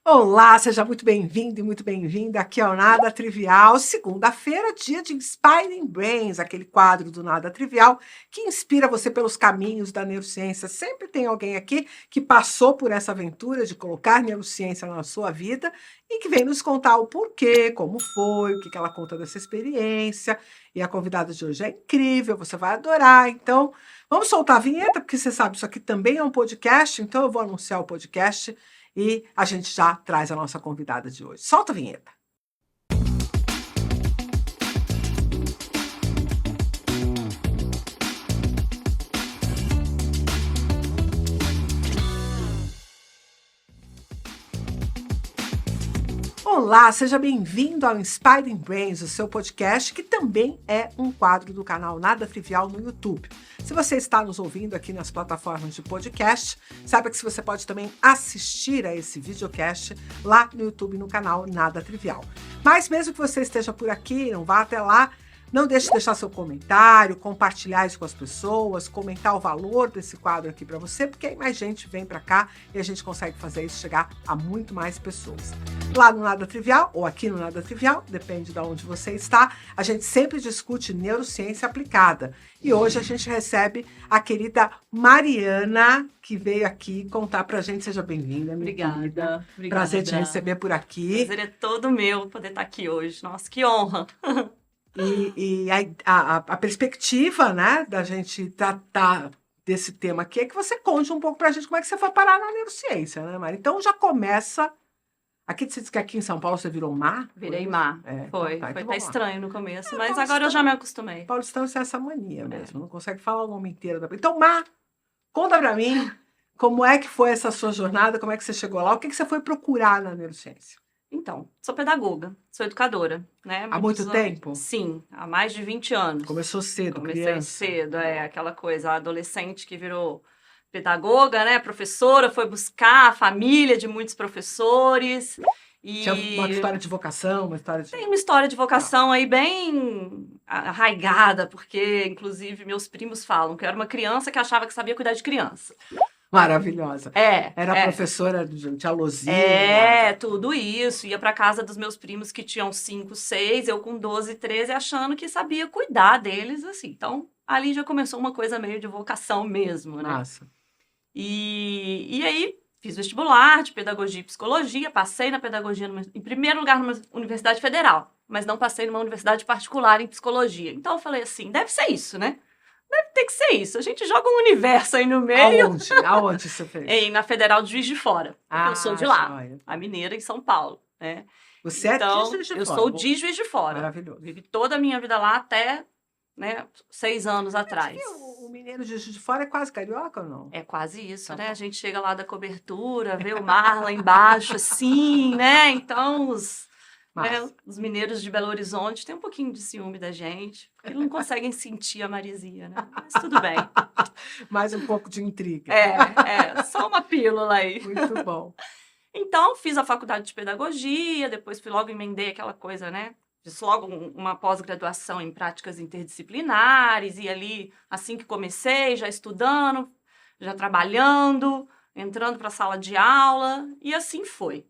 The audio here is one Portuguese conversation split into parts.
Olá, seja muito bem-vindo e muito bem-vinda aqui ao Nada Trivial. Segunda-feira, dia de Inspiring Brains, aquele quadro do Nada Trivial que inspira você pelos caminhos da neurociência. Sempre tem alguém aqui que passou por essa aventura de colocar neurociência na sua vida e que vem nos contar o porquê, como foi, o que ela conta dessa experiência. E a convidada de hoje é incrível, você vai adorar. Então, vamos soltar a vinheta, porque você sabe, isso aqui também é um podcast, então eu vou anunciar o podcast. E a gente já traz a nossa convidada de hoje. Solta a vinheta. Olá, seja bem-vindo ao Inspiring Brains, o seu podcast, que também é um quadro do canal Nada Trivial no YouTube. Se você está nos ouvindo aqui nas plataformas de podcast, saiba que você pode também assistir a esse videocast lá no YouTube, no canal Nada Trivial. Mas mesmo que você esteja por aqui, não vá até lá, não deixe de deixar seu comentário, compartilhar isso com as pessoas, comentar o valor desse quadro aqui para você, porque aí mais gente vem para cá e a gente consegue fazer isso chegar a muito mais pessoas. Lá no Nada Trivial, ou aqui no Nada Trivial, depende de onde você está, a gente sempre discute neurociência aplicada. E hoje a gente recebe a querida Mariana, que veio aqui contar pra gente. Seja bem-vinda, minha querida. Obrigada. Prazer te receber por aqui. O prazer é todo meu poder estar aqui hoje. Nossa, que honra. E a perspectiva, né, da gente tratar desse tema aqui é que você conte um pouco pra gente como é que você foi parar na neurociência, né, Mari? Então já começa. Aqui você disse que aqui em São Paulo você virou mar? Virei mar. Foi então até estranho no começo, mas paulistano, agora eu já me acostumei. Paulistano tem essa mania mesmo, não consegue falar o nome inteiro da. Então, Mar, conta pra mim como é que foi essa sua jornada, como é que você chegou lá, o que que você foi procurar na neurociência? Então, sou pedagoga, sou educadora, né? Há muito tempo? Sim, há mais de 20 anos. Começou cedo, Comecei criança? cedo, aquela coisa, a adolescente que virou pedagoga, né? Professora, foi buscar a família de muitos professores. E tinha uma história de vocação, uma história de... Tem uma história de vocação aí bem arraigada, porque, inclusive, meus primos falam que eu era uma criança que achava que sabia cuidar de criança. Maravilhosa. Era É. professora de alosia. Tudo isso. Ia para casa dos meus primos que tinham 5, 6, eu com 12, 13, achando que sabia cuidar deles, assim. Então, ali já começou uma coisa meio de vocação mesmo, né? Nossa. E aí, fiz vestibular de pedagogia e psicologia, passei na pedagogia em primeiro lugar numa universidade federal, mas não passei numa universidade particular em psicologia. Então eu falei assim, deve ser isso, né? Deve ter que ser isso. A gente joga um universo aí no meio. Aonde você fez? Na Federal de Juiz de Fora. Eu sou de lá, joia. a mineira em São Paulo, né? Você é de Juiz de Fora? Eu sou de Juiz de Fora. Maravilhoso. Vivi toda a minha vida lá até, né, 6 anos atrás. O mineiro de Juiz de Fora é quase carioca ou não? É quase isso, né? A gente chega lá da cobertura, vê o mar lá embaixo, assim, né? Então, os mineiros de Belo Horizonte têm um pouquinho de ciúme da gente, porque não conseguem sentir a maresia, né? Mas tudo bem. Mais um pouco de intriga. Só uma pílula aí. Muito bom. Então, fiz a faculdade de pedagogia, depois fui logo emendei aquela coisa, né? Fiz logo uma pós-graduação em práticas interdisciplinares, e ali, assim que comecei, já estudando, já trabalhando, entrando para a sala de aula, e assim foi.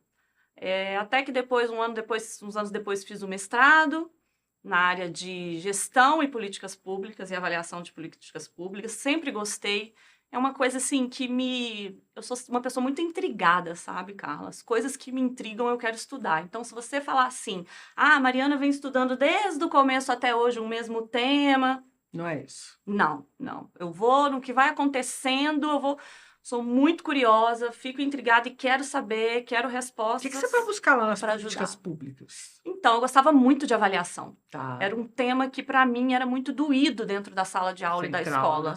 Até que depois, uns anos depois, fiz o mestrado na área de gestão e políticas públicas e avaliação de políticas públicas. Sempre gostei. É uma coisa assim eu sou uma pessoa muito intrigada, sabe, Carla? As coisas que me intrigam eu quero estudar. Então, se você falar assim, a Mariana vem estudando desde o começo até hoje um mesmo tema... Não é isso. Não. Eu vou no que vai acontecendo, sou muito curiosa, fico intrigada e quero saber, quero respostas. O que você foi buscar lá nas políticas públicas? Então, eu gostava muito de avaliação. Tá. Era um tema que, para mim, era muito doído dentro da sala de aula e da escola.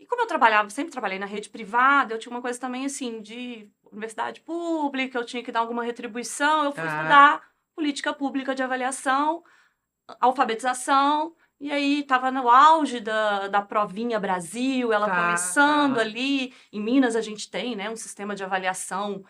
E como eu sempre trabalhei na rede privada, eu tinha uma coisa também, assim, de universidade pública, eu tinha que dar alguma retribuição, eu fui estudar política pública de avaliação, alfabetização. E aí, estava no auge da provinha Brasil, ela começando ali. Em Minas, a gente tem, né, um sistema de avaliação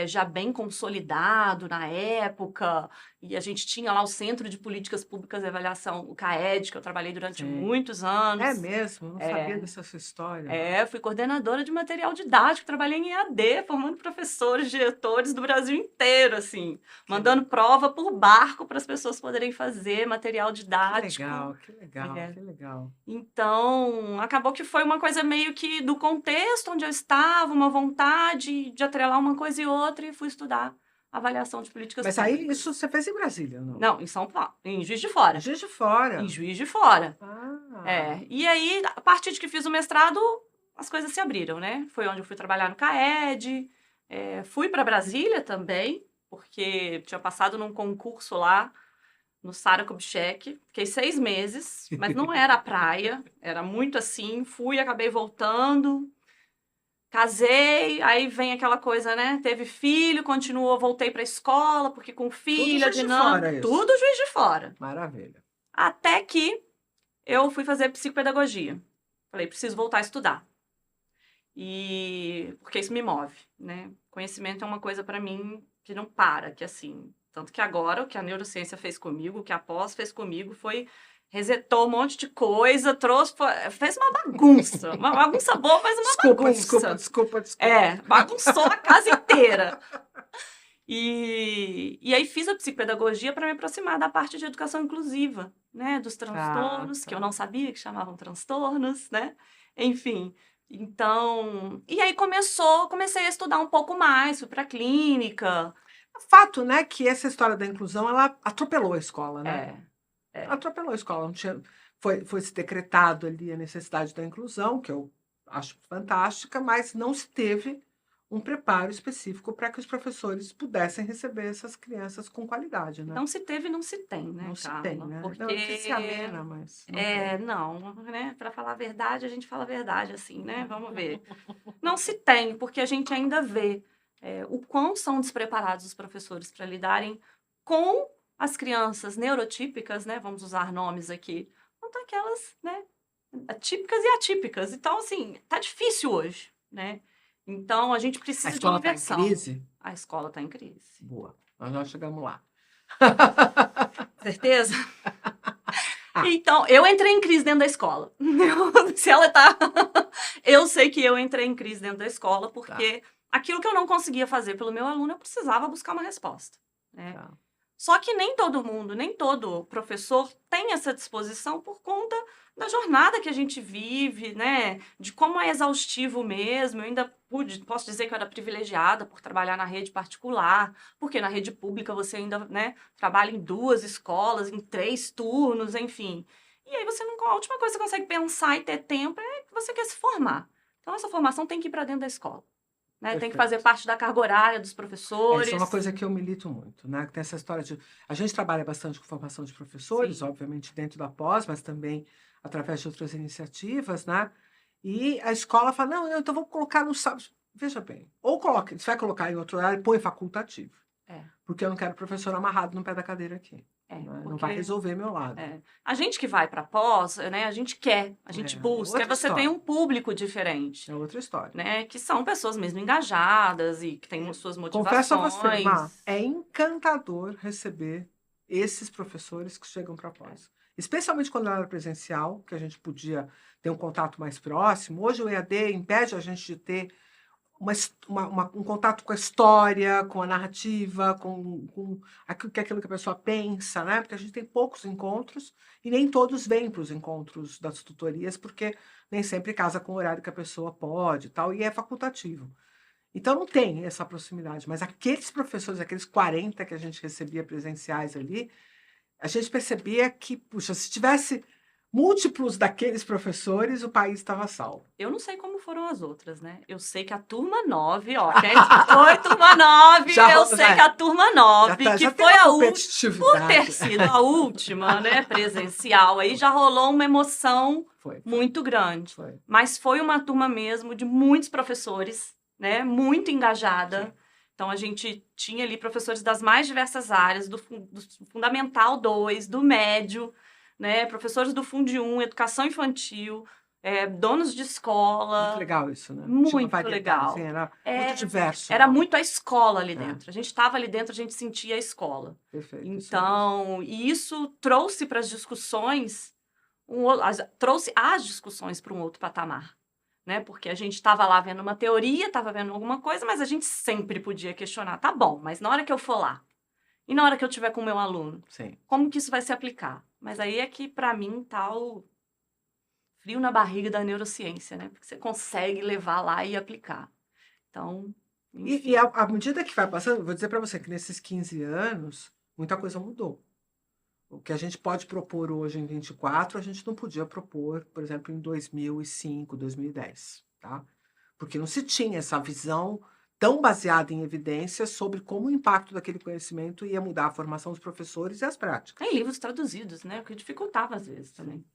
já bem consolidado na época, e a gente tinha lá o Centro de Políticas Públicas e Avaliação, o CAED, que eu trabalhei durante muitos anos. É mesmo? Eu não sabia dessa sua história. Fui coordenadora de material didático, trabalhei em EAD, formando professores, diretores do Brasil inteiro, assim, mandando prova por barco para as pessoas poderem fazer material didático. Que legal. Então, acabou que foi uma coisa meio que do contexto onde eu estava, uma vontade de atrelar uma coisa e outra, e fui estudar avaliação de políticas públicas. Mas aí isso você fez em Brasília, não? Não, em São Paulo, em Juiz de Fora. Em Juiz de Fora. Em Juiz de Fora. Ah. E aí, a partir de que fiz o mestrado, as coisas se abriram, né? Foi onde eu fui trabalhar no CAED, fui para Brasília também, porque tinha passado num concurso lá, no Sara Kubitschek, fiquei 6 meses, mas não era a praia, era muito assim, fui, acabei voltando, casei, aí vem aquela coisa, né? Teve filho, continuou, voltei para a escola, porque com filha, dinâmica, tudo Juiz de Fora. Maravilha. Até que eu fui fazer psicopedagogia. Falei, preciso voltar a estudar. Porque isso me move, né? Conhecimento é uma coisa para mim que não para, que assim... Tanto que agora, o que a neurociência fez comigo, o que a pós fez comigo, foi resetou um monte de coisa, fez uma bagunça. Uma bagunça boa, mas uma bagunça. Desculpa. Bagunçou a casa inteira. E aí fiz a psicopedagogia para me aproximar da parte de educação inclusiva, né? Dos transtornos, que eu não sabia que chamavam transtornos, né? Enfim... Então, e aí comecei a estudar um pouco mais, fui para a clínica. Fato, né, que essa história da inclusão, ela atropelou a escola, né? Atropelou a escola. Não tinha, foi se decretado ali a necessidade da inclusão, que eu acho fantástica, mas não se teve um preparo específico para que os professores pudessem receber essas crianças com qualidade, né? Não se teve, não se tem, né, Não Carla? se tem, né? Porque... Não se amena, mas não, né? Para falar a verdade, a gente fala a verdade, assim, né? Vamos ver. Não se tem, porque a gente ainda vê o quão são despreparados os professores para lidarem com as crianças neurotípicas, né? Vamos usar nomes aqui, quanto aquelas, né? Típicas e atípicas. Então, assim, tá difícil hoje, né? Então, a gente precisa de inversão. A escola está em crise? A escola está em crise. Boa. Nós já chegamos lá. Certeza? Então, eu entrei em crise dentro da escola. Se ela tá... Eu sei que eu entrei em crise dentro da escola, porque aquilo que eu não conseguia fazer pelo meu aluno, eu precisava buscar uma resposta, né? Só que nem todo mundo, nem todo professor tem essa disposição por conta da jornada que a gente vive, né? De como é exaustivo mesmo. Eu ainda posso dizer que eu era privilegiada por trabalhar na rede particular, porque na rede pública você ainda, né, trabalha em 2 escolas, em 3 turnos, enfim. E aí a última coisa que você consegue pensar e ter tempo é que você quer se formar. Então essa formação tem que ir para dentro da escola. Né? Tem que fazer parte da carga horária dos professores. Essa é uma coisa que eu milito muito, né? Tem essa história de... A gente trabalha bastante com formação de professores, sim, obviamente dentro da pós, mas também através de outras iniciativas, né? E a escola fala, não, então vou colocar no sábado. Veja bem, ou coloca, você vai colocar em outro horário, põe facultativo. Porque eu não quero professor amarrado no pé da cadeira aqui. Não vai resolver meu lado. A gente que vai para pós, né, a gente quer, a gente busca, você tem um público diferente. É outra história. Né, que são pessoas mesmo engajadas e que têm suas motivações. Confesso a você, Má, é encantador receber esses professores que chegam para pós. Especialmente quando era presencial, que a gente podia ter um contato mais próximo. Hoje o EAD impede a gente de ter um contato com a história, com a narrativa, com aquilo que a pessoa pensa, né? Porque a gente tem poucos encontros e nem todos vêm para os encontros das tutorias, porque nem sempre casa com o horário que a pessoa pode e tal, e é facultativo. Então não tem essa proximidade, mas aqueles professores, aqueles 40 que a gente recebia presenciais ali, a gente percebia que, puxa, se tivesse múltiplos daqueles professores, o país estava salvo. Eu não sei como foram as outras, né? Eu sei que a turma 9, ó, quem foi turma 9, eu sei que a turma 9, que foi a última, por ter sido a última, né, presencial, aí já rolou uma emoção muito grande. Mas foi uma turma mesmo de muitos professores, né, muito engajada. Sim. Então, a gente tinha ali professores das mais diversas áreas, do Fundamental 2, do médio, né, professores do Fundo 1, educação infantil, donos de escola. Muito legal isso, né? Muito Tinha uma variedade, legal. assim, era muito diverso. Era né? muito a escola ali dentro. A gente estava ali dentro, a gente sentia a escola. Perfeito. Então, e isso trouxe para as discussões, trouxe as discussões para um outro patamar. Né? Porque a gente estava lá vendo uma teoria, estava vendo alguma coisa, mas a gente sempre podia questionar. Tá bom, mas na hora que eu for lá, e na hora que eu estiver com o meu aluno, Sim. como que isso vai se aplicar? Mas aí é que, para mim, tá o frio na barriga da neurociência, né? Porque você consegue levar lá e aplicar. Então, E à medida que vai passando, eu vou dizer para você que nesses 15 anos, muita coisa mudou. O que a gente pode propor hoje em 24, a gente não podia propor, por exemplo, em 2005, 2010, tá? Porque não se tinha essa visão tão baseada em evidências sobre como o impacto daquele conhecimento ia mudar a formação dos professores e as práticas. Tem livros traduzidos, né? O que dificultava às vezes também.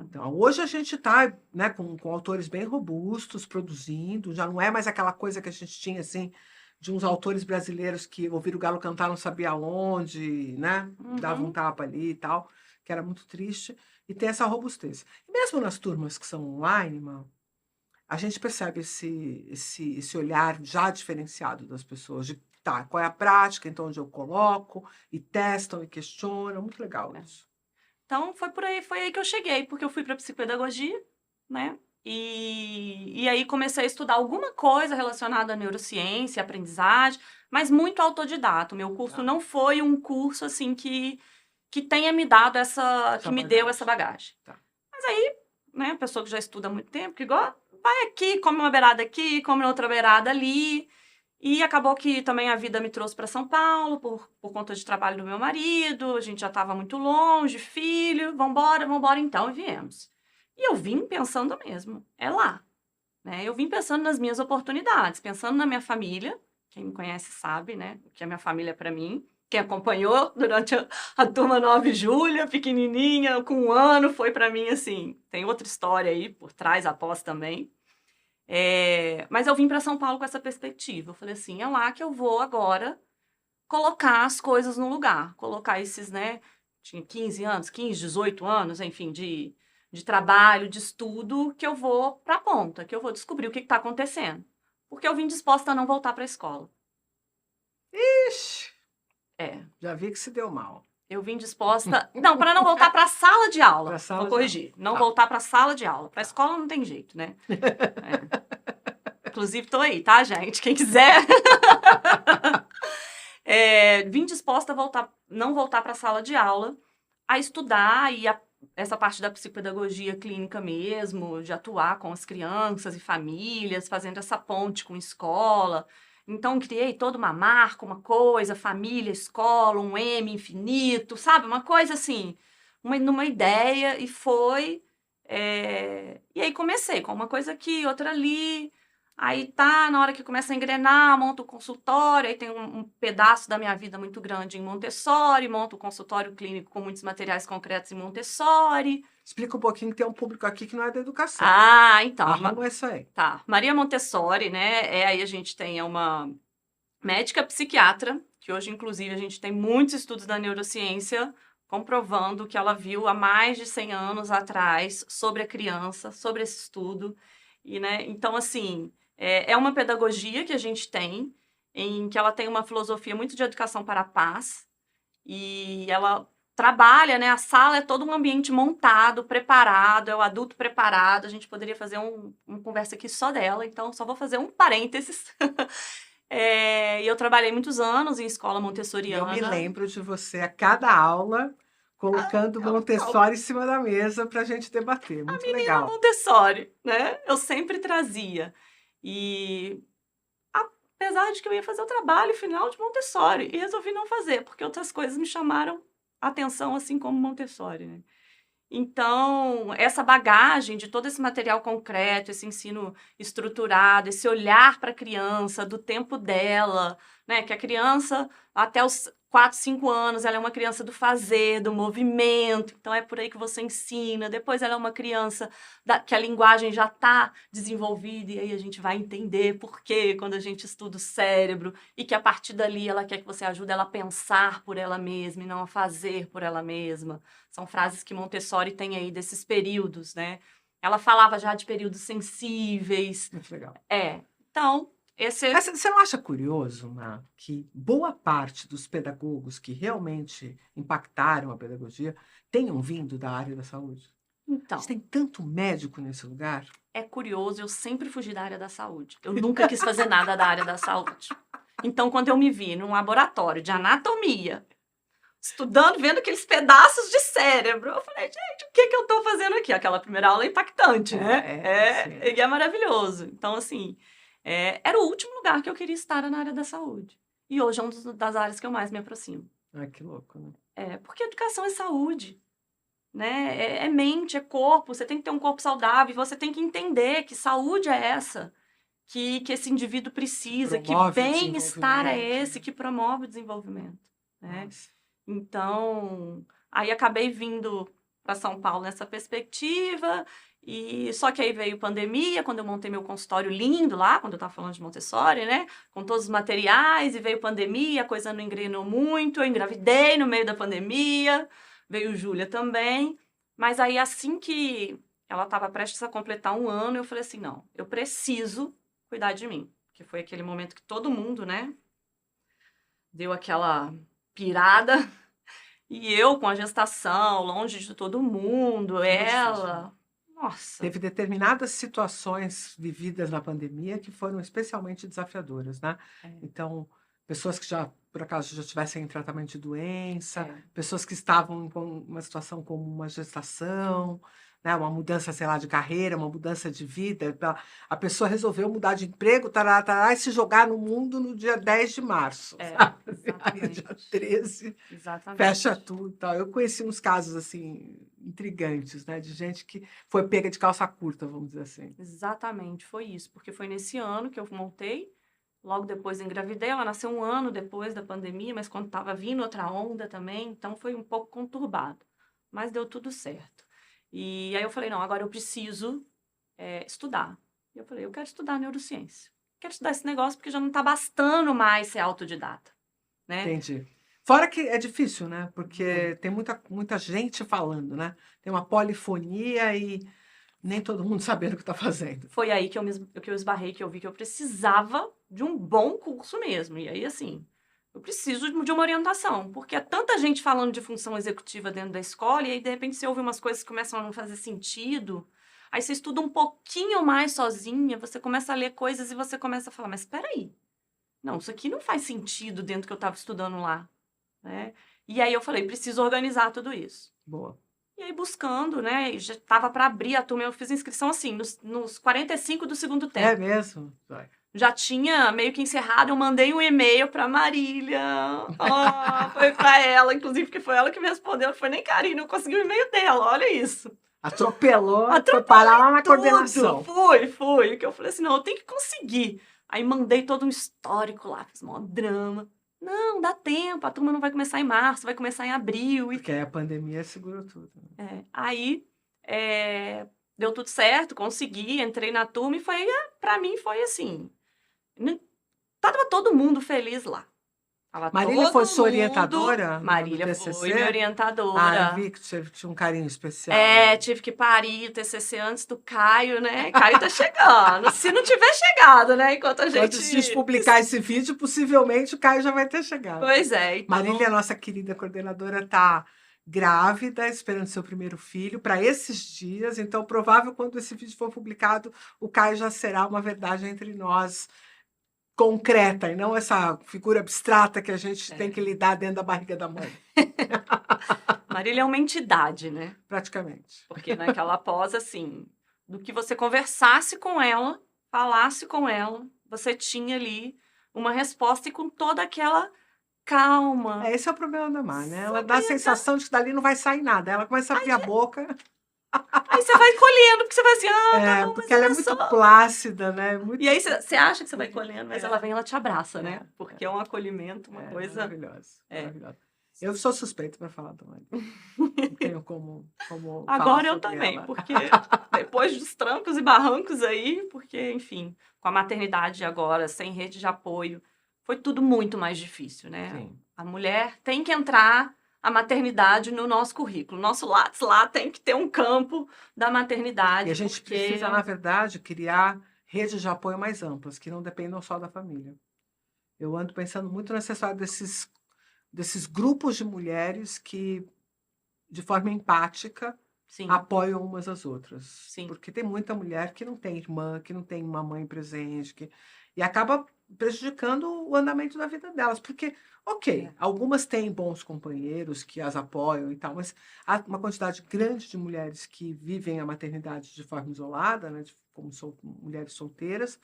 Então, hoje a gente está, né, com autores bem robustos, produzindo, já não é mais aquela coisa que a gente tinha, assim, de uns autores brasileiros que ouviram o galo cantar não sabia onde, né, davam um tapa ali e tal, que era muito triste, e tem essa robustez. E mesmo nas turmas que são online, a gente percebe esse olhar já diferenciado das pessoas, de tá, qual é a prática, então onde eu coloco, e testam e questionam, muito legal isso. Então, foi aí que eu cheguei, porque eu fui para psicopedagogia, né? E aí comecei a estudar alguma coisa relacionada à neurociência, aprendizagem, mas muito autodidata. O meu curso não foi um curso, assim, que tenha me dado que me deu essa bagagem. Tá. Mas aí, né, a pessoa que já estuda há muito tempo, que igual, vai aqui, come uma beirada aqui, come outra beirada ali. E acabou que também a vida me trouxe para São Paulo por conta de trabalho do meu marido, a gente já estava muito longe, filho, vambora então, e viemos. E eu vim pensando mesmo, é lá. Né? Eu vim pensando nas minhas oportunidades, pensando na minha família, quem me conhece sabe, né, o que é minha família para mim. Quem acompanhou durante a turma 9 Júlia, pequenininha, com 1 ano, foi para mim assim, tem outra história aí por trás, após também. Mas eu vim para São Paulo com essa perspectiva. Eu falei assim, é lá que eu vou agora colocar as coisas no lugar. Colocar esses, né? Tinha 15 anos, 15, 18 anos, enfim, de trabalho, de estudo, que eu vou para a ponta, que eu vou descobrir o que está acontecendo. Porque eu vim disposta a não voltar para a escola. Ixi! É. Já vi que se deu mal. Eu vim disposta... Não, para não voltar para a sala de aula. Vou corrigir. Não voltar para a sala de aula. Para a escola não tem jeito, né? Inclusive, tô aí, tá, gente? Quem quiser. Vim disposta a não voltar para a sala de aula, a estudar e essa parte da psicopedagogia clínica mesmo, de atuar com as crianças e famílias, fazendo essa ponte com escola. Então, criei toda uma marca, uma coisa, família, escola, um M infinito, sabe? Uma coisa assim, numa ideia, e foi... E aí comecei com uma coisa aqui, outra ali. Aí tá, na hora que começa a engrenar, monto o consultório, aí tem um pedaço da minha vida muito grande em Montessori, monto o consultório clínico com muitos materiais concretos em Montessori. Explica um pouquinho que tem um público aqui que não é da educação. Ah, então. Arruma isso aí. Tá. Maria Montessori, né? Aí a gente tem uma médica psiquiatra, que hoje, inclusive, a gente tem muitos estudos da neurociência comprovando que ela viu há mais de 100 anos atrás sobre a criança, sobre esse estudo. E, né, então, assim, é uma pedagogia que a gente tem, em que ela tem uma filosofia muito de educação para a paz, e ela trabalha, né, a sala é todo um ambiente montado, preparado, é o adulto preparado, a gente poderia fazer uma conversa aqui só dela, então só vou fazer um parênteses. E eu trabalhei muitos anos em escola montessoriana. Eu me lembro de você, a cada aula, colocando Montessori em cima da mesa para a gente debater. Muito a menina legal. Montessori, né? Eu sempre trazia. E apesar de que eu ia fazer o trabalho final de Montessori, e resolvi não fazer, porque outras coisas me chamaram a atenção, assim como Montessori, né? Então, essa bagagem de todo esse material concreto, esse ensino estruturado, esse olhar para a criança, do tempo dela, né? Que a criança, até os 4, 5 anos, ela é uma criança do fazer, do movimento, então é por aí que você ensina. Depois ela é uma criança que a linguagem já está desenvolvida, e aí a gente vai entender por quê quando a gente estuda o cérebro, e que a partir dali ela quer que você ajude ela a pensar por ela mesma e não a fazer por ela mesma. São frases que Montessori tem aí desses períodos, né? Ela falava já de períodos sensíveis. Muito legal. Então, Mas você não acha curioso, Má, que boa parte dos pedagogos que realmente impactaram a pedagogia tenham vindo da área da saúde? Então, A gente tem tanto médico nesse lugar. é curioso, eu sempre fugi da área da saúde. Eu nunca quis fazer nada da área da saúde. Então, quando eu me vi num laboratório de anatomia, estudando, vendo aqueles pedaços de cérebro, eu falei, gente, o que eu estou fazendo aqui? Aquela primeira aula é impactante, né? E é maravilhoso. Então, assim, era o último lugar que eu queria estar na área da saúde. E hoje é uma das áreas que eu mais me aproximo. Ai, que louco, né? Porque educação é saúde. Né? É mente, é corpo, você tem que ter um corpo saudável, você tem que entender que saúde é essa, que esse indivíduo precisa, que bem-estar é esse, que promove o desenvolvimento. Né? Então, aí acabei vindo para São Paulo nessa perspectiva, e só que aí veio pandemia, quando eu montei meu consultório lindo lá, quando eu estava falando de Montessori, né? Com todos os materiais, e veio pandemia, a coisa não engrenou muito, eu engravidei no meio da pandemia, veio Júlia também, mas aí assim que ela estava prestes a completar 1 ano, eu falei assim, não, eu preciso cuidar de mim. Que foi aquele momento que todo mundo, né, deu aquela pirada, e eu com a gestação, longe de todo mundo, ela... Nossa. Teve determinadas situações vividas na pandemia que foram especialmente desafiadoras, né? Então, pessoas que já, por acaso, já estivessem em tratamento de doença, pessoas que estavam com uma situação como uma gestação, né? Uma mudança, sei lá, de carreira, uma mudança de vida. A pessoa resolveu mudar de emprego, tará, e se jogar no mundo no dia 10 de março. Aí, dia 13, fecha tudo e tal. Eu conheci uns casos, assim, intrigantes, né? De gente que foi pega de calça curta, vamos dizer assim. Exatamente, foi isso. Porque foi nesse ano que eu montei. Logo depois engravidei, ela nasceu 1 ano depois da pandemia, mas quando estava vindo outra onda também, então foi um pouco conturbado. Mas deu tudo certo. E aí eu falei, não, agora eu preciso estudar. E eu falei, eu quero estudar neurociência. Quero estudar esse negócio porque já não está bastando mais ser autodidata. Né? Entendi. Fora que é difícil, né? Porque tem muita gente falando, né? Tem uma polifonia e nem todo mundo sabendo o que está fazendo. Foi aí que eu esbarrei, que eu vi que eu precisava de um bom curso mesmo. E aí, assim, eu preciso de uma orientação, porque é tanta gente falando de função executiva dentro da escola, e aí, de repente, você ouve umas coisas que começam a não fazer sentido, aí você estuda um pouquinho mais sozinha, você começa a ler coisas e você começa a falar, mas espera aí, não, isso aqui não faz sentido dentro do que eu estava estudando lá. Né? E aí eu falei, preciso organizar tudo isso. Boa. E aí buscando, né, já estava para abrir a turma, eu fiz inscrição assim, nos 45 do segundo tempo. É mesmo? Vai. Já tinha meio que encerrado, eu mandei um e-mail para Marília, foi para ela, inclusive, que foi ela que me respondeu, não foi nem Karina, eu consegui o e-mail dela, olha isso. Atropelou, foi parar lá na coordenação. Fui, que eu falei assim, não, eu tenho que conseguir. Aí mandei todo um histórico lá, fiz um drama. Não, dá tempo, a turma não vai começar em março, vai começar em abril. Porque aí a pandemia segurou tudo. Aí deu tudo certo, consegui, entrei na turma e foi, pra mim foi assim, tava todo mundo feliz lá. Marília foi sua orientadora? Marília foi minha orientadora. Eu vi que tinha um carinho especial. Tive que parir o TCC antes do Caio, né? Caio tá chegando. Se não tiver chegado, né? Enquanto a gente publicar esse vídeo, possivelmente o Caio já vai ter chegado. Pois é. Então... Marília, nossa querida coordenadora, tá grávida, esperando seu primeiro filho para esses dias. Então, provável quando esse vídeo for publicado, o Caio já será uma verdade entre nós concreta e não essa figura abstrata que a gente tem que lidar dentro da barriga da mãe. Marília é uma entidade, né? Praticamente. Porque naquela pós, assim, do que você conversasse com ela, falasse com ela, você tinha ali uma resposta e com toda aquela calma. Esse é o problema da Má, né? Ela dá a sensação de que dali não vai sair nada. Ela começa a abrir a boca... Aí você vai colhendo, porque você vai assim, tá bom, porque ela é muito plácida, né? E aí você acha que você vai colhendo, mas ela vem e ela te abraça, né? Porque é um acolhimento, uma coisa... Maravilhosa. Eu sou suspeita para falar do marido. Não tenho como Agora eu também, porque depois dos trancos e barrancos aí, porque, enfim, com a maternidade agora, sem rede de apoio, foi tudo muito mais difícil, né? Sim. A mulher tem que entrar a maternidade no nosso currículo. Nosso Lattes lá tem que ter um campo da maternidade. E a gente precisa, na verdade, criar redes de apoio mais amplas, que não dependam só da família. Eu ando pensando muito nessa história desses grupos de mulheres que, de forma empática, Sim. apoiam umas às outras. Sim. Porque tem muita mulher que não tem irmã, que não tem uma mãe presente, e acaba prejudicando o andamento da vida delas. Porque, ok, algumas têm bons companheiros que as apoiam e tal, mas há uma quantidade grande de mulheres que vivem a maternidade de forma isolada, né, como mulheres solteiras,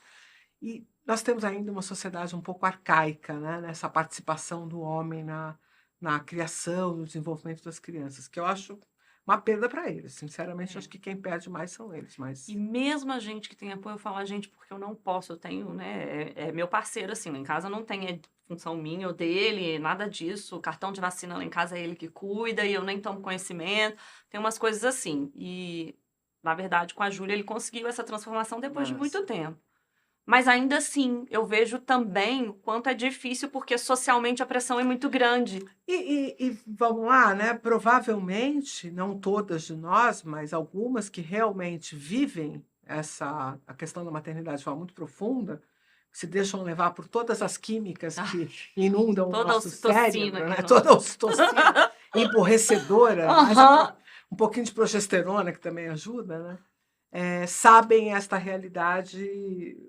e nós temos ainda uma sociedade um pouco arcaica, né, nessa participação do homem na criação, no desenvolvimento das crianças, que eu acho uma perda para eles. Sinceramente, acho que quem perde mais são eles. Mas... E mesmo a gente que tem apoio, eu falo a gente porque eu não posso, eu tenho, né, é meu parceiro, assim, lá em casa não tem função minha ou dele, nada disso, o cartão de vacina lá em casa é ele que cuida e eu nem tomo conhecimento, tem umas coisas assim. E, na verdade, com a Júlia, ele conseguiu essa transformação depois de muito tempo. Mas ainda assim, eu vejo também o quanto é difícil, porque socialmente a pressão é muito grande. E vamos lá, né? Provavelmente, não todas de nós, mas algumas que realmente vivem a questão da maternidade de forma muito profunda, se deixam levar por todas as químicas que inundam o nosso cérebro, né? Toda a ocitocina emborrecedora, um pouquinho de progesterona, que também ajuda, né? Sabem esta realidade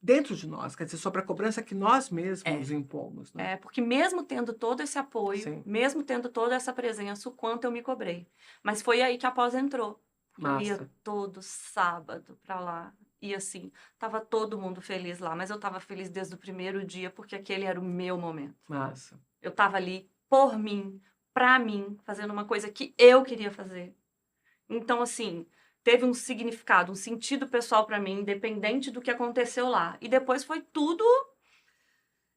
dentro de nós, quer dizer, sobre a cobrança que nós mesmos impomos. Né? Porque mesmo tendo todo esse apoio, mesmo tendo toda essa presença, o quanto eu me cobrei. Mas foi aí que a pós entrou. Eu ia todo sábado para lá. E assim, tava todo mundo feliz lá, mas eu tava feliz desde o primeiro dia, porque aquele era o meu momento. Massa. Eu tava ali por mim, pra mim, fazendo uma coisa que eu queria fazer. Então, assim, teve um significado, um sentido pessoal para mim, independente do que aconteceu lá. E depois foi tudo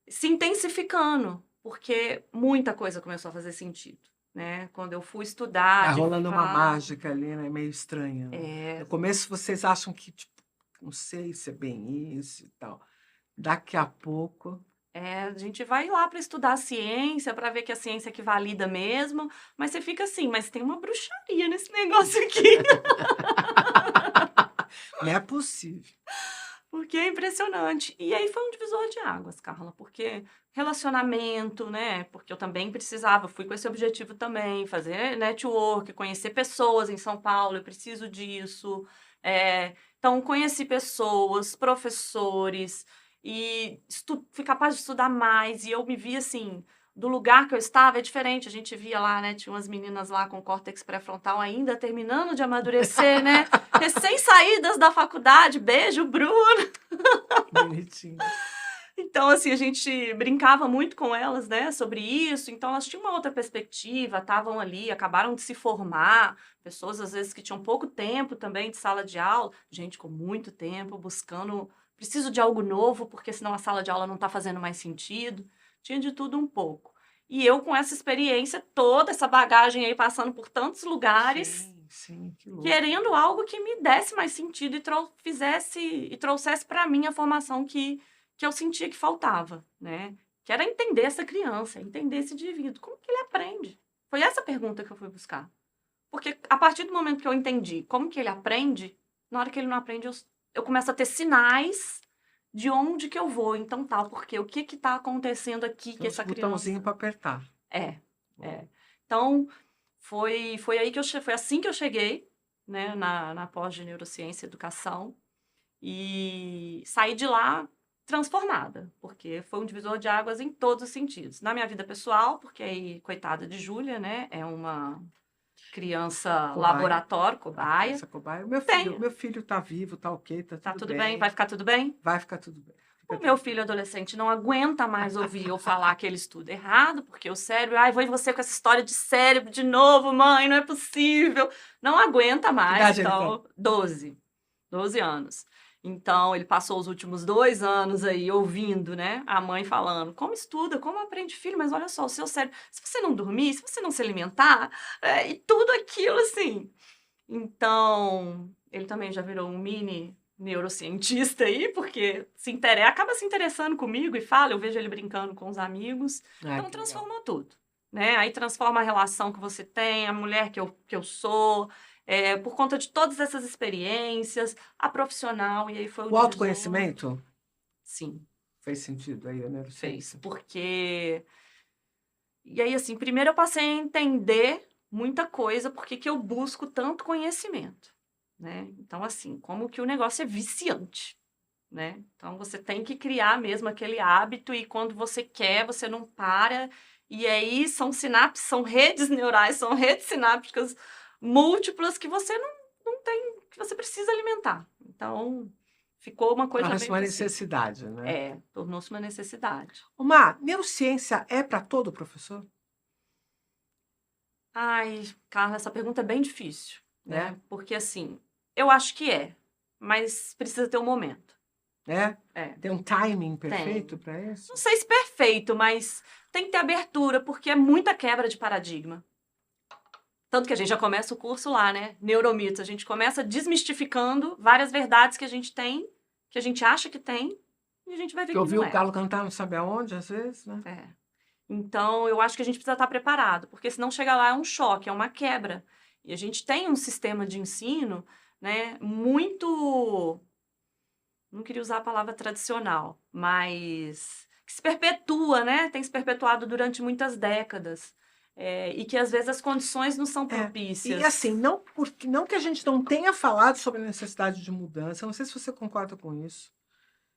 se intensificando, porque muita coisa começou a fazer sentido, né? Quando eu fui estudar... Tá rolando uma mágica ali, né? Meio estranha. Né? No começo vocês acham que, tipo, não sei se é bem isso e tal. Daqui a pouco... a gente vai lá para estudar a ciência, para ver que a ciência é que valida mesmo, mas você fica assim, mas tem uma bruxaria nesse negócio aqui. Não é possível. Porque é impressionante. E aí foi um divisor de águas, Carla, porque relacionamento, né? Porque eu também precisava, fui com esse objetivo também, fazer network, conhecer pessoas em São Paulo, eu preciso disso. Então, conheci pessoas, professores, e fui capaz de estudar mais, e eu me vi assim... Do lugar que eu estava é diferente. A gente via lá, né? Tinha umas meninas lá com córtex pré-frontal ainda terminando de amadurecer, né? Recém-saídas da faculdade. Beijo, Bruno! Bonitinho. Então, assim, a gente brincava muito com elas, né? Sobre isso. Então, elas tinham uma outra perspectiva, estavam ali, acabaram de se formar. Pessoas, às vezes, que tinham pouco tempo também de sala de aula. Gente com muito tempo, buscando... Preciso de algo novo, porque senão a sala de aula não está fazendo mais sentido. Tinha de tudo um pouco. E eu, com essa experiência toda, essa bagagem aí, passando por tantos lugares, sim, que louco. Querendo algo que me desse mais sentido e trouxesse para mim a formação que eu sentia que faltava, né? Que era entender essa criança, entender esse indivíduo. Como que ele aprende? Foi essa pergunta que eu fui buscar. Porque a partir do momento que eu entendi como que ele aprende, na hora que ele não aprende, eu começo a ter sinais de onde que eu vou, então tal, porque o que está acontecendo aqui que essa criança... botãozinho para apertar. Então, foi assim que eu cheguei, né, na pós de Neurociência e Educação, e saí de lá transformada, porque foi um divisor de águas em todos os sentidos. Na minha vida pessoal, porque aí, coitada de Júlia, né, é uma... criança laboratório, cobaia. Meu filho tá vivo, tá ok, tá tudo bem. Vai ficar tudo bem? Vai ficar tudo bem. O meu filho adolescente não aguenta mais ouvir eu falar que ele estuda errado, porque o cérebro... vou em você com essa história de cérebro de novo, mãe, não é possível. Não aguenta mais. Então, 12 anos. Então, ele passou os últimos 2 anos aí ouvindo, né, a mãe falando, como estuda, como aprende, filho, mas olha só, o seu cérebro, se você não dormir, se você não se alimentar, e tudo aquilo, assim. Então, ele também já virou um mini neurocientista aí, porque acaba se interessando comigo e fala, eu vejo ele brincando com os amigos, então transformou tudo. né? Aí transforma a relação que você tem, a mulher que eu sou, por conta de todas essas experiências, a profissional, e aí foi o O divisor. autoconhecimento Sim, fez sentido aí, né? fez, porque... E aí, assim, primeiro eu passei a entender muita coisa, porque que eu busco tanto conhecimento, né? Então, assim, como que o negócio é viciante, né? Então, você tem que criar mesmo aquele hábito e quando você quer, você não para. E aí, são sinapses, são redes neurais, são redes sinápticas múltiplas que você não tem, que você precisa alimentar. Então, ficou uma coisa Torna-se bem uma possível. necessidade, né? Tornou-se uma necessidade. Uma neurociência é para todo professor? Ai, Carla, essa pergunta é bem difícil, né? É? Porque, assim, eu acho que mas precisa ter um momento. É? É, Tem um timing tem. perfeito para isso? Não sei se perfeito, mas tem que ter abertura, porque é muita quebra de paradigma. Tanto que a gente já começa o curso lá, né? Neuromitos. A gente começa desmistificando várias verdades que a gente tem, que a gente acha que tem, e a gente vai ver Que que ouviu não o é. galo cantar não sabe aonde, às vezes, né? É. Então, eu acho que a gente precisa estar preparado, porque senão chega lá é um choque, é uma quebra. E a gente tem um sistema de ensino, né, muito... Não queria usar a palavra tradicional, mas que se perpetua, né? Tem se perpetuado durante muitas décadas. E que às vezes as condições não são propícias. E assim, não que a gente não tenha falado sobre a necessidade de mudança, não sei se você concorda com isso.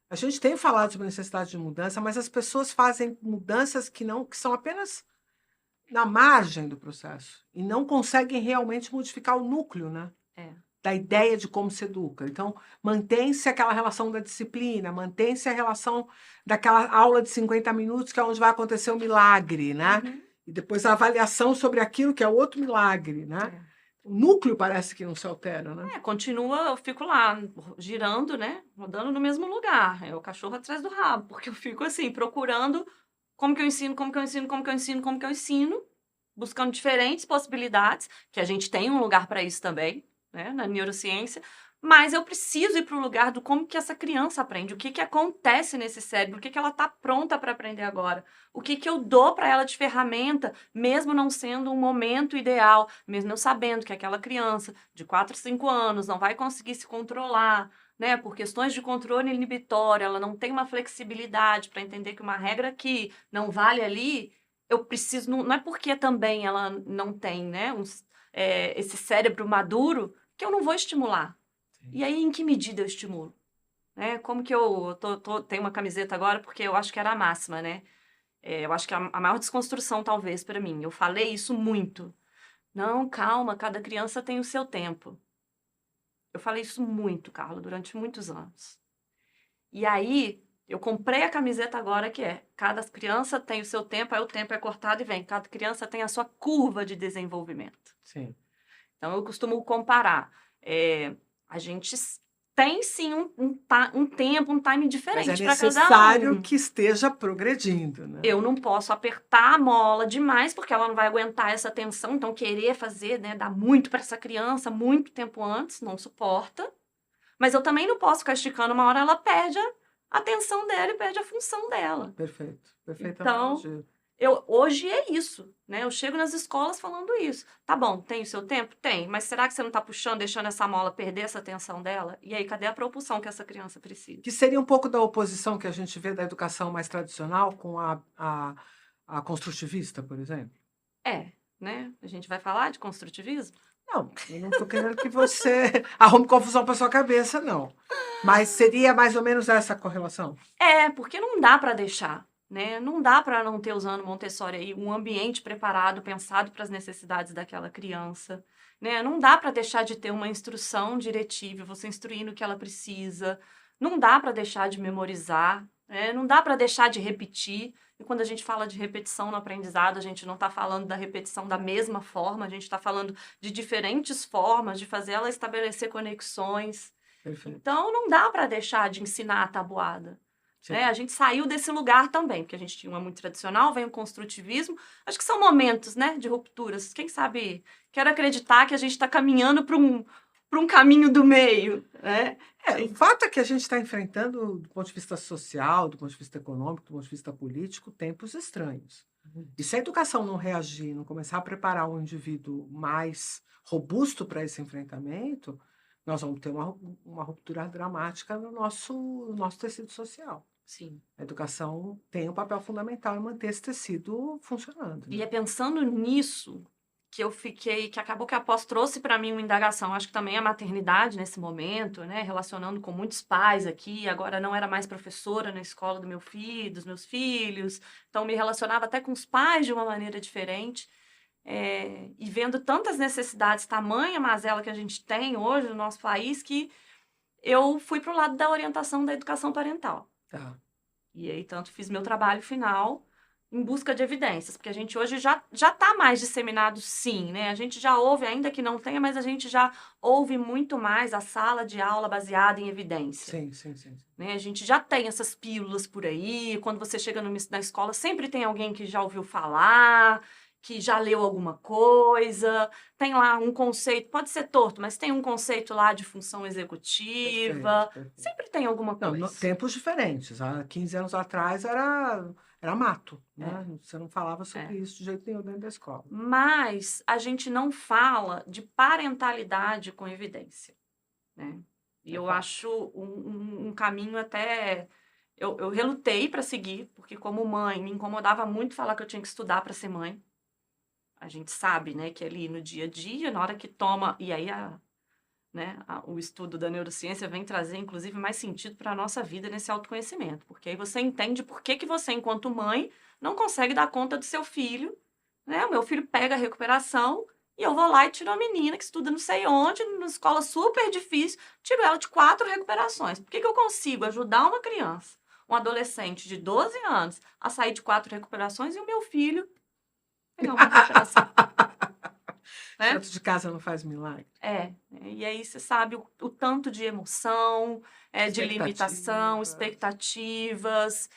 A gente tem falado sobre a necessidade de mudança, mas as pessoas fazem mudanças que são apenas na margem do processo e não conseguem realmente modificar o núcleo, né? Da ideia de como se educa. Então, mantém-se aquela relação da disciplina, mantém-se a relação daquela aula de 50 minutos, que é onde vai acontecer o milagre, né? Uhum. E depois a avaliação sobre aquilo, que é outro milagre, né? O núcleo parece que não se altera, né? Continua, eu fico lá, girando, né? Rodando no mesmo lugar. É o cachorro atrás do rabo, porque eu fico assim, procurando como que eu ensino, como que eu ensino, como que eu ensino, como que eu ensino, buscando diferentes possibilidades, que a gente tem um lugar para isso também, né? Na neurociência. Mas eu preciso ir para o lugar do como que essa criança aprende, o que que acontece nesse cérebro, o que que ela está pronta para aprender agora, o que que eu dou para ela de ferramenta, mesmo não sendo um momento ideal, mesmo eu sabendo que aquela criança de 4, 5 anos não vai conseguir se controlar, né, por questões de controle inibitório, ela não tem uma flexibilidade para entender que uma regra aqui não vale ali, eu preciso, não é porque também ela não tem, né, esse cérebro maduro, que eu não vou estimular. E aí, em que medida eu estimulo? Né? Como que eu tenho uma camiseta agora, porque eu acho que era a máxima, né? Eu acho que a maior desconstrução, talvez, para mim. Eu falei isso muito. Não, calma, cada criança tem o seu tempo. Eu falei isso muito, Carla, durante muitos anos. E aí, eu comprei a camiseta agora, que cada criança tem o seu tempo, aí o tempo é cortado e vem. Cada criança tem a sua curva de desenvolvimento. Sim. Então, eu costumo comparar. A gente tem sim um tempo, um time diferente para cada um. Mas é necessário que esteja progredindo, né? Eu não posso apertar a mola demais, porque ela não vai aguentar essa tensão. Então, querer fazer, né, dar muito para essa criança, muito tempo antes, não suporta. Mas eu também não posso ficar esticando, uma hora ela perde a atenção dela e perde a função dela. Perfeito. Perfeito. Então, hoje é isso, né? Eu chego nas escolas falando isso. Tá bom, tem o seu tempo? Tem. Mas será que você não tá puxando, deixando essa mola perder essa atenção dela? E aí, cadê a propulsão que essa criança precisa? Que seria um pouco da oposição que a gente vê da educação mais tradicional com a construtivista, por exemplo? Né? A gente vai falar de construtivismo? Não, eu não estou querendo que você arrume confusão para sua cabeça, não. Mas seria mais ou menos essa correlação? Porque não dá para deixar. Né? Não dá para não ter, usando Montessori aí, um ambiente preparado, pensado para as necessidades daquela criança. Né? Não dá para deixar de ter uma instrução diretiva, você instruindo o que ela precisa. Não dá para deixar de memorizar. Né? Não dá para deixar de repetir. E quando a gente fala de repetição no aprendizado, a gente não está falando da repetição da mesma forma, a gente está falando de diferentes formas de fazer ela estabelecer conexões. Perfeito. Então, não dá para deixar de ensinar a tabuada. A gente saiu desse lugar também, porque a gente tinha uma muito tradicional, vem o construtivismo. Acho que são momentos, né, de rupturas. Quem sabe, quero acreditar que a gente está caminhando para um caminho do meio. Né? O fato é que a gente está enfrentando, do ponto de vista social, do ponto de vista econômico, do ponto de vista político, tempos estranhos. E se a educação não reagir, não começar a preparar um indivíduo mais robusto para esse enfrentamento, nós vamos ter uma ruptura dramática no nosso tecido social. Sim. A educação tem um papel fundamental em manter esse tecido funcionando. E é pensando nisso que acabou que a pós trouxe para mim uma indagação. Acho que também a maternidade nesse momento, né, relacionando com muitos pais aqui, agora não era mais professora na escola do meu filho, dos meus filhos, então me relacionava até com os pais de uma maneira diferente, e vendo tantas necessidades, tamanha mazela que a gente tem hoje no nosso país, que eu fui para o lado da orientação da educação parental. Tá. E aí, tanto fiz meu trabalho final em busca de evidências, porque a gente hoje já está mais disseminado, sim, né? A gente já ouve, ainda que não tenha, mas a gente já ouve muito mais a sala de aula baseada em evidência. Sim. Né? A gente já tem essas pílulas por aí, quando você chega na escola, sempre tem alguém que já ouviu falar, que já leu alguma coisa, tem lá um conceito, pode ser torto, mas tem um conceito lá de função executiva, Perfeito. Sempre tem alguma coisa. Não, tempos diferentes. Há 15 anos atrás era mato, né? Você não falava sobre isso de jeito nenhum dentro da escola. Mas a gente não fala de parentalidade com evidência, né? E eu acho um caminho até... Eu relutei para seguir, porque como mãe me incomodava muito falar que eu tinha que estudar para ser mãe. A gente sabe, né, que ali no dia a dia, na hora que toma... E aí o estudo da neurociência vem trazer, inclusive, mais sentido para a nossa vida nesse autoconhecimento. Porque aí você entende por que você, enquanto mãe, não consegue dar conta do seu filho. Né? O meu filho pega a recuperação e eu vou lá e tiro a menina que estuda não sei onde, numa escola super difícil, tiro ela de 4 recuperações. Por que eu consigo ajudar uma criança, um adolescente de 12 anos, a sair de 4 recuperações e o meu filho pegar uma recuperação? Né? Santo de casa não faz milagre. E aí você sabe o tanto de emoção, de limitação, expectativas,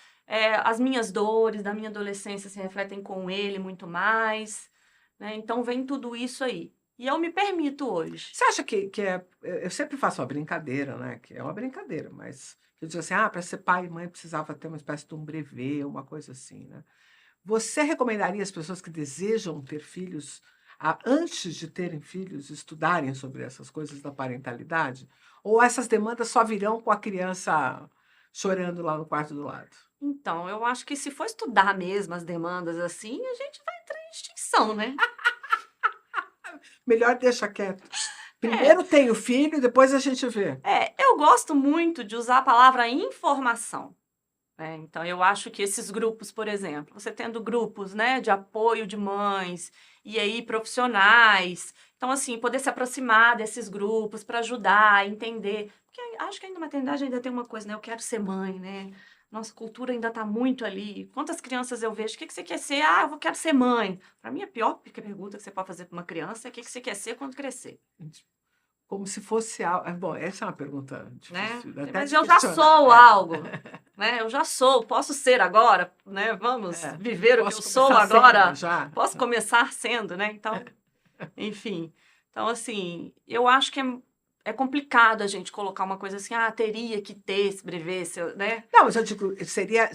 as minhas dores da minha adolescência se refletem com ele muito mais, né? Então vem tudo isso aí. E eu me permito hoje. Você acha que é... Eu sempre faço uma brincadeira, né? Que é uma brincadeira, mas eu digo assim, para ser pai e mãe precisava ter uma espécie de um brevet, uma coisa assim, né? Você recomendaria às pessoas que desejam ter filhos antes de terem filhos, estudarem sobre essas coisas da parentalidade? Ou essas demandas só virão com a criança chorando lá no quarto do lado? Então, eu acho que se for estudar mesmo as demandas assim, a gente vai entrar em extinção, né? Melhor deixa quieto. Primeiro tem o filho, depois a gente vê. Eu gosto muito de usar a palavra informação. Então, eu acho que esses grupos, por exemplo, você tendo grupos, né, de apoio de mães e aí profissionais, então, assim, poder se aproximar desses grupos para ajudar a entender, porque acho que ainda na maternidade ainda tem uma coisa, né, eu quero ser mãe, né, nossa cultura ainda está muito ali. Quantas crianças eu vejo, o que você quer ser? Eu quero ser mãe. Para mim, a pior pergunta que você pode fazer para uma criança é o que você quer ser quando crescer. Como se fosse algo... Bom, essa é uma pergunta difícil. Né? Mas eu já sou algo, né? Eu já sou, posso ser agora, né? Vamos viver o que eu sou agora. Posso começar sendo, né? Então, enfim. Então, assim, eu acho que é complicado a gente colocar uma coisa assim, teria que ter esse brevet, né? Não, mas eu digo, seria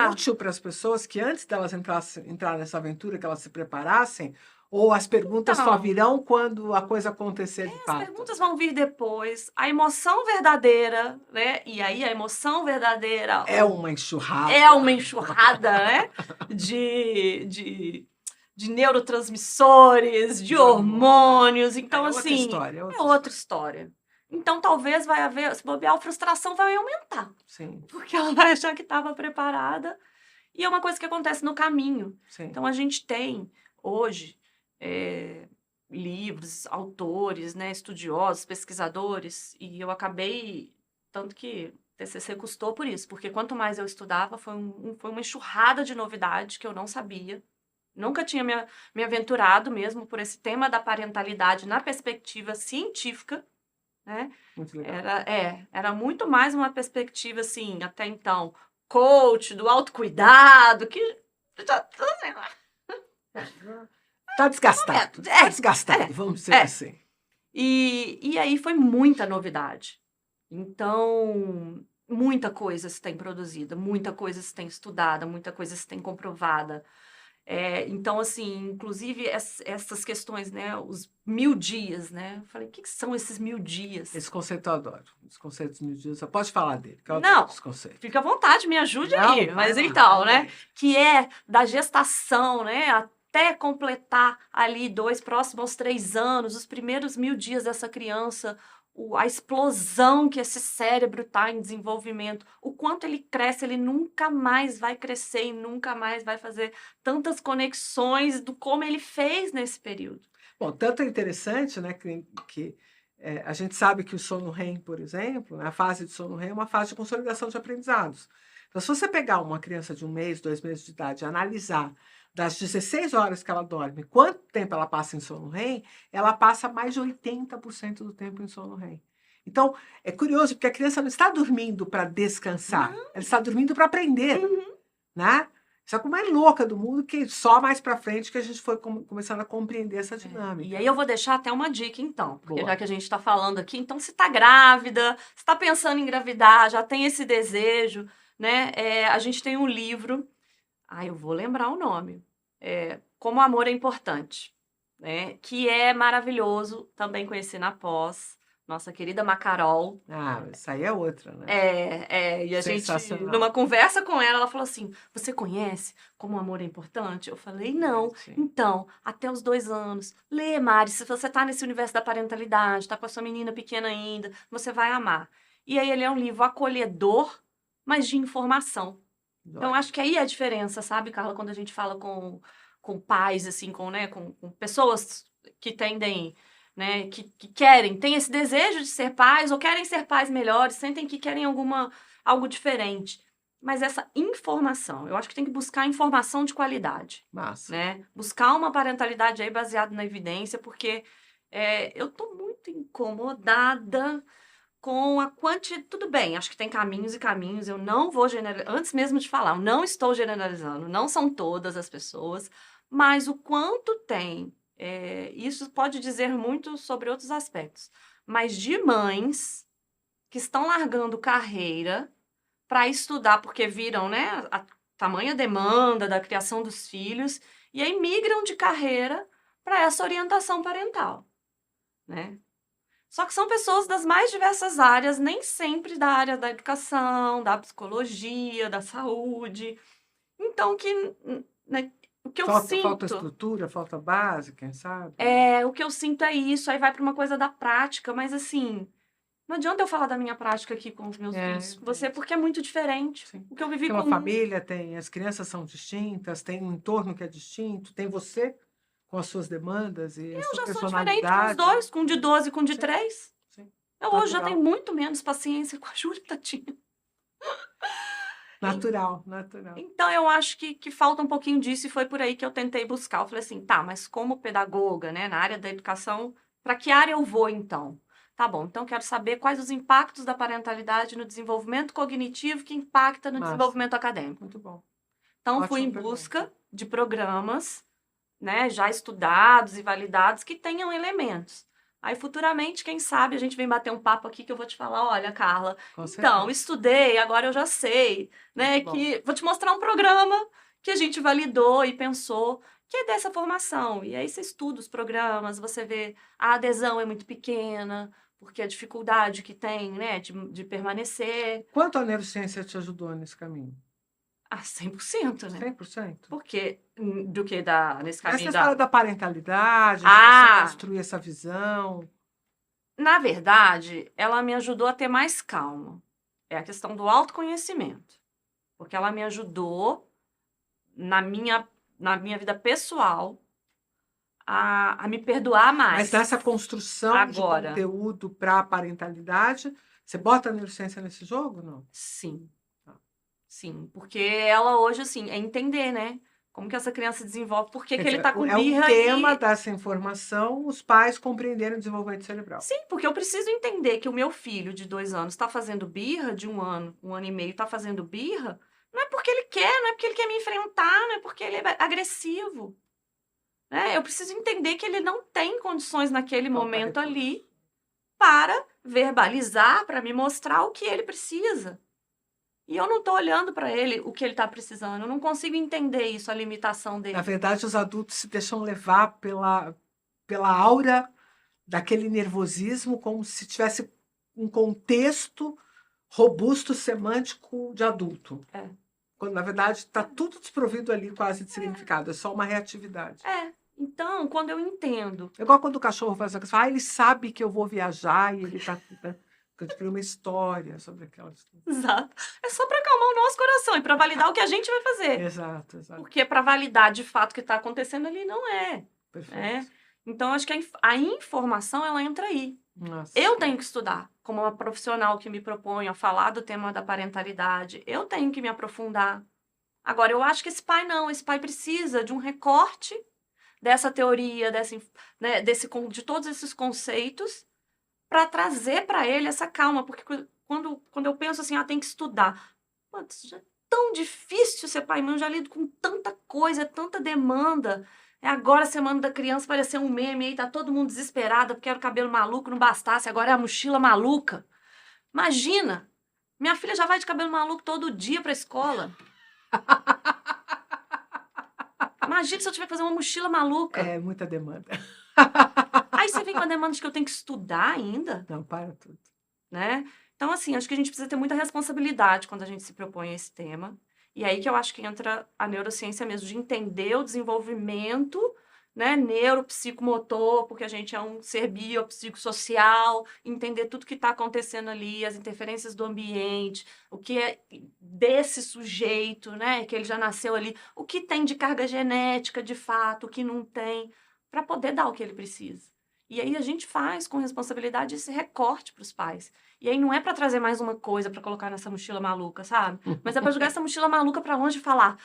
útil para as pessoas que antes delas entrar nessa aventura, que elas se preparassem, ou as perguntas só virão quando a coisa acontecer de fato? As perguntas vão vir depois. A emoção verdadeira, né? E aí a emoção verdadeira... É uma enxurrada. É uma enxurrada, né? De neurotransmissores, de hormônios. Então, assim... É outra história. Então, talvez vai haver... Se bobear, a frustração vai aumentar. Sim. Porque ela vai achar que estava preparada. E é uma coisa que acontece no caminho. Sim. Então, a gente tem, hoje... livros, autores, né, estudiosos, pesquisadores, e eu acabei, tanto que TCC custou por isso, porque quanto mais eu estudava, foi uma enxurrada de novidade que eu não sabia, nunca tinha me aventurado mesmo por esse tema da parentalidade na perspectiva científica, né? Muito legal. Era muito mais uma perspectiva, assim, até então, coach, do autocuidado, que já... Tá desgastado. Vamos dizer assim. E aí foi muita novidade. Então, muita coisa se tem produzida, muita coisa se tem estudada, muita coisa se tem comprovada. Então, assim, inclusive essas questões, né, os 1000 dias, né? Eu falei, o que são esses 1000 dias? Esse conceito eu adoro. Os conceitos 1000 dias. Você pode falar dele, que eu Não, adoro esse conceito. fica à vontade, me ajude Não, aí. vai Mas lá, então, vai né? lá. Que é da gestação, né? Até completar ali próximos aos 3 anos, os primeiros 1000 dias dessa criança, a explosão que esse cérebro está em desenvolvimento, o quanto ele cresce, ele nunca mais vai crescer e nunca mais vai fazer tantas conexões do como ele fez nesse período. Bom, tanto é interessante, né, que a gente sabe que o sono REM, por exemplo, né, a fase de sono REM é uma fase de consolidação de aprendizados. Então, se você pegar uma criança de 1 mês, 2 meses de idade e analisar das 16 horas que ela dorme, quanto tempo ela passa em sono REM, ela passa mais de 80% do tempo em sono REM. Então, é curioso, porque a criança não está dormindo para descansar, ela está dormindo para aprender, né? Isso é a coisa mais louca do mundo, que só mais para frente que a gente foi começando a compreender essa dinâmica. E aí eu vou deixar até uma dica, então, porque Boa. já que a gente está falando aqui, então se está grávida, se está pensando em engravidar, já tem esse desejo, né? A gente tem um livro, eu vou lembrar o nome, Como o Amor é Importante, né? Que é maravilhoso, também conheci na pós, nossa querida Macarol. Isso aí é outra, né? E a gente, numa conversa com ela falou assim, você conhece Como o Amor é Importante? Eu falei, não. Então, até os 2 anos, lê, Mari, se você tá nesse universo da parentalidade, tá com a sua menina pequena ainda, você vai amar. E aí ele é um livro acolhedor, mas de informação. Então, acho que aí é a diferença, sabe, Carla, quando a gente fala com pais, assim, com pessoas que tendem... Né, que têm esse desejo de ser pais ou querem ser pais melhores, sentem que querem algo diferente. Mas essa informação, eu acho que tem que buscar informação de qualidade. Massa. Né? Buscar uma parentalidade aí baseada na evidência, porque eu estou muito incomodada com a quantidade... Tudo bem, acho que tem caminhos e caminhos, eu não vou generalizar, antes mesmo de falar, eu não estou generalizando, não são todas as pessoas, mas o quanto tem... isso pode dizer muito sobre outros aspectos, mas de mães que estão largando carreira para estudar, porque viram, né, a tamanha demanda da criação dos filhos, e aí migram de carreira para essa orientação parental, né? Só que são pessoas das mais diversas áreas, nem sempre da área da educação, da psicologia, da saúde. Então, né, o que eu sinto... Falta estrutura, falta base, quem sabe? O que eu sinto é isso, aí vai para uma coisa da prática, mas assim, não adianta eu falar da minha prática aqui com os meus filhos, com você, porque é muito diferente. Sim. O que eu vivi tem com... uma família, as crianças são distintas, tem um entorno que é distinto, tem você com as suas demandas e a sua personalidade. Eu já sou diferente com os dois, com o de 12 e com o de 3. Sim. Eu hoje já tenho muito menos paciência com a Júlia e Tatinha. Natural. Então, eu acho que falta um pouquinho disso e foi por aí que eu tentei buscar. Eu falei assim, tá, mas como pedagoga, né, na área da educação, para que área eu vou, então? Tá bom, então quero saber quais os impactos da parentalidade no desenvolvimento cognitivo que impacta no desenvolvimento acadêmico. Muito bom. Então, fui em busca de programas, né, já estudados e validados que tenham elementos. Aí, futuramente, quem sabe, a gente vem bater um papo aqui que eu vou te falar, olha, Carla, então, estudei, agora eu já sei, né, que vou te mostrar um programa que a gente validou e pensou que é dessa formação. E aí você estuda os programas, você vê a adesão é muito pequena, porque a dificuldade que tem, né, de permanecer. Quanto a neurociência te ajudou nesse caminho? 100%, né? 100%? Porque, nesse caminho Essa história da parentalidade, de você construir essa visão. Na verdade, ela me ajudou a ter mais calma. É a questão do autoconhecimento. Porque ela me ajudou, na minha vida pessoal, a me perdoar mais. Mas nessa construção de conteúdo para a parentalidade, você bota a neurociência nesse jogo, não? Sim. Sim, porque ela hoje, assim, é entender, né? Como que essa criança desenvolve, por que ele tá com birra. É um tema dessa informação, os pais compreenderem o desenvolvimento cerebral. Sim, porque eu preciso entender que o meu filho de 2 anos está fazendo birra, de 1 ano, 1 ano e meio está fazendo birra, não é porque ele quer, não é porque ele quer me enfrentar, não é porque ele é agressivo. Né? Eu preciso entender que ele não tem condições naquele momento ali para verbalizar, para me mostrar o que ele precisa. E eu não estou olhando para ele o que ele está precisando. Eu não consigo entender isso, a limitação dele. Na verdade, os adultos se deixam levar pela aura daquele nervosismo, como se tivesse um contexto robusto, semântico de adulto. Quando, na verdade, está tudo desprovido ali quase de significado. É só uma reatividade. Então, quando eu entendo... É igual quando o cachorro faz a coisa, ele sabe que eu vou viajar e ele está... Eu te crio uma história sobre aquela história. Exato. É só para acalmar o nosso coração e para validar o que a gente vai fazer. Exato. Porque para validar de fato o que está acontecendo ali não é. Perfeito. Então, acho que a informação, ela entra aí. Nossa. Eu tenho que estudar, como uma profissional que me propõe a falar do tema da parentalidade. Eu tenho que me aprofundar. Agora, eu acho que esse pai não. Esse pai precisa de um recorte dessa teoria, né, de todos esses conceitos, para trazer para ele essa calma. Porque quando eu penso assim, tem que estudar. Isso já é tão difícil ser pai e mãe. Eu já lido com tanta coisa, tanta demanda. Agora a semana da criança parecer um meme, aí tá todo mundo desesperado porque era o cabelo maluco, não bastasse, agora é a mochila maluca. Imagina, minha filha já vai de cabelo maluco todo dia pra escola. Imagina se eu tiver que fazer uma mochila maluca. É muita demanda. Aí você vem com a demanda de que eu tenho que estudar ainda. Não, para tudo. Né? Então, assim, acho que a gente precisa ter muita responsabilidade quando a gente se propõe a esse tema. E aí que eu acho que entra a neurociência mesmo, de entender o desenvolvimento, né, neuropsicomotor, porque a gente é um ser biopsicossocial, entender tudo que está acontecendo ali, as interferências do ambiente, o que é desse sujeito, né, que ele já nasceu ali, o que tem de carga genética, de fato, o que não tem, para poder dar o que ele precisa. E aí a gente faz com responsabilidade esse recorte para os pais. E aí não é para trazer mais uma coisa para colocar nessa mochila maluca, sabe? Mas é para jogar essa mochila maluca para longe e falar: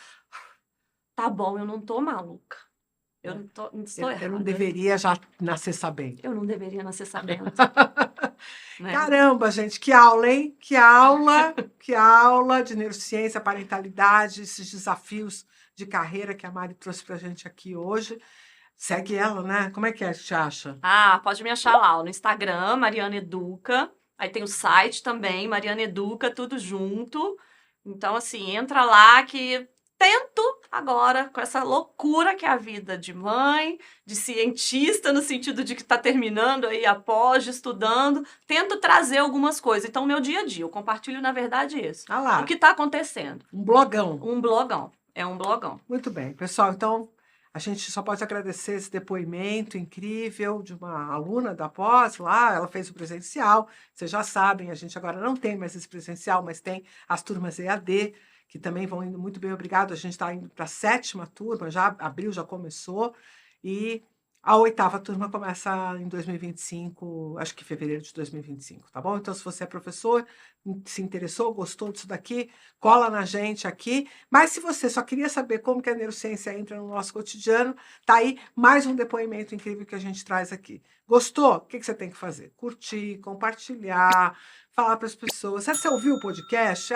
tá bom, eu não tô maluca. Eu não estou errada. Eu não deveria já nascer sabendo. Eu não deveria nascer sabendo. Né? Caramba, gente, que aula, hein? Que aula, que aula de neurociência, parentalidade, esses desafios de carreira que a Mari trouxe pra gente aqui hoje. Segue ela, né? Como é que te acha? Pode me achar lá no Instagram, Mariana Educa. Aí tem o site também, Mariana Educa, tudo junto. Então, assim, entra lá que tento agora, com essa loucura que é a vida de mãe, de cientista, no sentido de que está terminando aí a pós, estudando, tento trazer algumas coisas. Então, meu dia a dia, eu compartilho, na verdade, isso. Lá. O que está acontecendo. Um blogão. Um blogão. É um blogão. Muito bem. Pessoal, então... A gente só pode agradecer esse depoimento incrível de uma aluna da pós lá, ela fez o presencial, vocês já sabem, a gente agora não tem mais esse presencial, mas tem as turmas EAD, que também vão indo muito bem, obrigado, a gente está indo para a 7ª turma, já abril já começou, e a 8ª turma começa em 2025, acho que fevereiro de 2025, tá bom? Então, se você é professor, se interessou, gostou disso daqui, cola na gente aqui. Mas se você só queria saber como que a neurociência entra no nosso cotidiano, tá aí mais um depoimento incrível que a gente traz aqui. Gostou? O que você tem que fazer? Curtir, compartilhar, falar para as pessoas. Se você ouviu o podcast,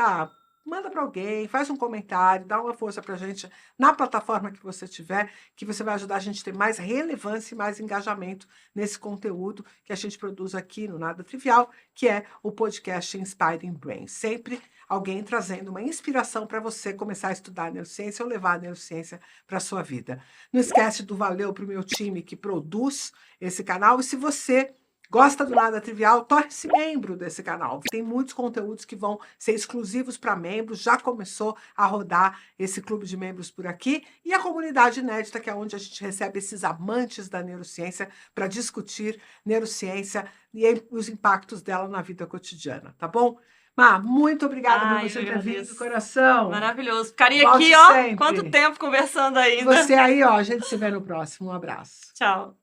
manda para alguém, faz um comentário, dá uma força para a gente na plataforma que você tiver, que você vai ajudar a gente a ter mais relevância e mais engajamento nesse conteúdo que a gente produz aqui no Nada Trivial, que é o podcast Inspiring Brains. Sempre alguém trazendo uma inspiração para você começar a estudar neurociência ou levar a neurociência para a sua vida. Não esquece do valeu para o meu time que produz esse canal, e se você gosta do Nada Trivial, torne-se membro desse canal. Tem muitos conteúdos que vão ser exclusivos para membros. Já começou a rodar esse clube de membros por aqui. E a comunidade inédita, que é onde a gente recebe esses amantes da neurociência para discutir neurociência e os impactos dela na vida cotidiana, tá bom? Má, muito obrigada por você ter vindo, coração. Maravilhoso. Ficaria Volte aqui, ó, sempre. Quanto tempo conversando ainda. Você aí, ó, a gente se vê no próximo. Um abraço. Tchau.